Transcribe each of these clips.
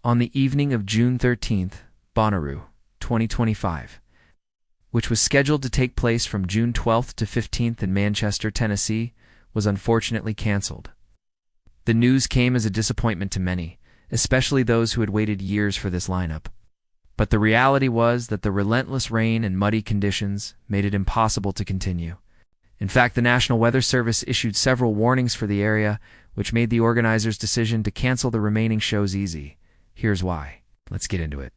On the evening of June 13th, Bonnaroo, 2025, which was scheduled to take place from June 12th to 15th in Manchester, Tennessee, was unfortunately cancelled. The news came as a disappointment to many, especially those who had waited years for this lineup. But the reality was that the relentless rain and muddy conditions made it impossible to continue. In fact, the National Weather Service issued several warnings for the area, which made the organizers' decision to cancel the remaining shows easy. Here's why. Let's get into it.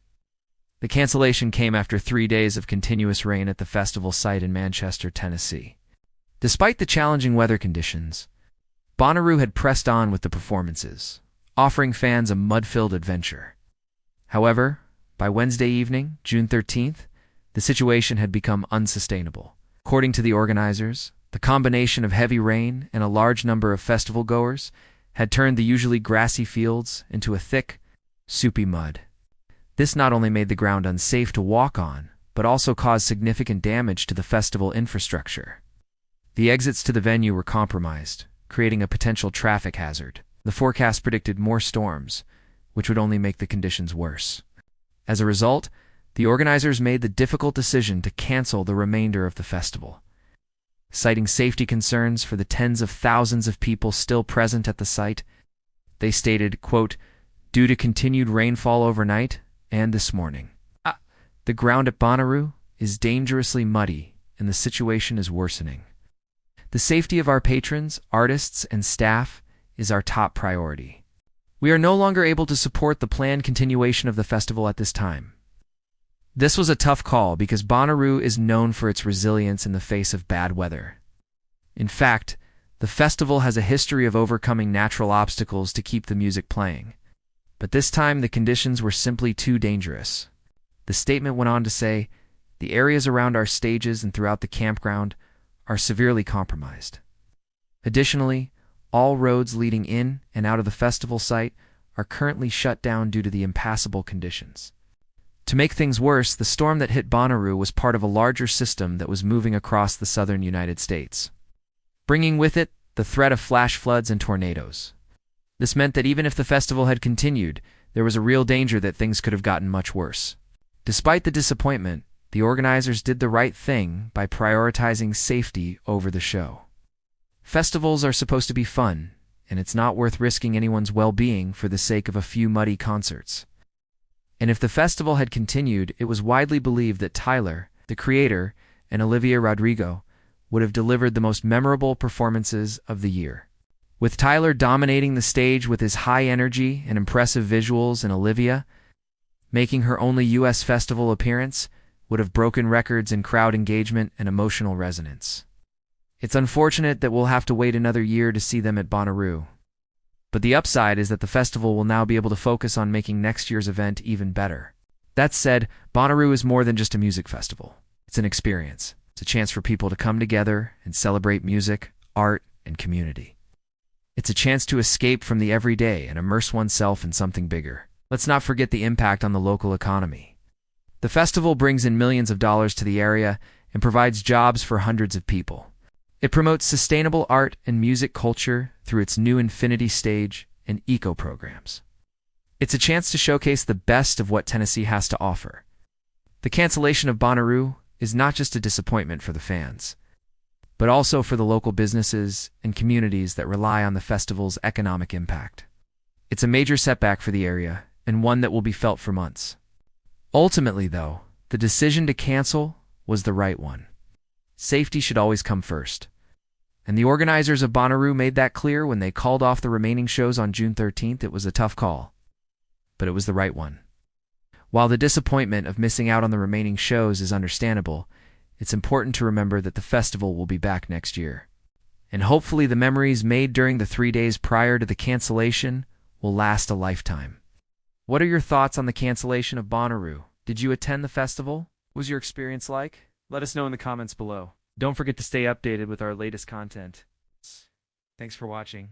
The cancellation came after 3 days of continuous rain at the festival site in Manchester, Tennessee. Despite the challenging weather conditions, Bonnaroo had pressed on with the performances, offering fans a mud-filled adventure. However, by Wednesday evening, June 13th, the situation had become unsustainable. According to the organizers, the combination of heavy rain and a large number of festival goers had turned the usually grassy fields into a thick, soupy mud. This not only made the ground unsafe to walk on, but also caused significant damage to the festival infrastructure. The exits to the venue were compromised, creating a potential traffic hazard. The forecast predicted more storms, which would only make the conditions worse. As a result, the organizers made the difficult decision to cancel the remainder of the festival. Citing safety concerns for the tens of thousands of people still present at the site, they stated, quote, "Due to continued rainfall overnight and this morning, the ground at Bonnaroo is dangerously muddy and the situation is worsening. The safety of our patrons, artists, and staff is our top priority. We are no longer able to support the planned continuation of the festival at this time." This was a tough call because Bonnaroo is known for its resilience in the face of bad weather. In fact, the festival has a history of overcoming natural obstacles to keep the music playing. But this time, the conditions were simply too dangerous. The statement went on to say, "The areas around our stages and throughout the campground are severely compromised. Additionally, all roads leading in and out of the festival site are currently shut down due to the impassable conditions." To make things worse, the storm that hit Bonnaroo was part of a larger system that was moving across the southern United States, bringing with it the threat of flash floods and tornadoes. This meant that even if the festival had continued, there was a real danger that things could have gotten much worse. Despite the disappointment, the organizers did the right thing by prioritizing safety over the show. Festivals are supposed to be fun, and it's not worth risking anyone's well-being for the sake of a few muddy concerts. And if the festival had continued, it was widely believed that Tyler, the creator, and Olivia Rodrigo would have delivered the most memorable performances of the year. With Tyler dominating the stage with his high energy and impressive visuals, and Olivia making her only U.S. festival appearance, would have broken records in crowd engagement and emotional resonance. It's unfortunate that we'll have to wait another year to see them at Bonnaroo. But the upside is that the festival will now be able to focus on making next year's event even better. That said, Bonnaroo is more than just a music festival. It's an experience. It's a chance for people to come together and celebrate music, art, and community. It's a chance to escape from the everyday and immerse oneself in something bigger. Let's not forget the impact on the local economy. The festival brings in millions of dollars to the area and provides jobs for hundreds of people. It promotes sustainable art and music culture through its new Infinity Stage and eco programs. It's a chance to showcase the best of what Tennessee has to offer. The cancellation of Bonnaroo is not just a disappointment for the fans, but also for the local businesses and communities that rely on the festival's economic impact. It's a major setback for the area, and one that will be felt for months. Ultimately, though, the decision to cancel was the right one. Safety should always come first. And the organizers of Bonnaroo made that clear when they called off the remaining shows on June 13th. It was a tough call, but it was the right one. While the disappointment of missing out on the remaining shows is understandable, it's important to remember that the festival will be back next year. And hopefully the memories made during the 3 days prior to the cancellation will last a lifetime. What are your thoughts on the cancellation of Bonnaroo? Did you attend the festival? What was your experience like? Let us know in the comments below. Don't forget to stay updated with our latest content. Thanks for watching.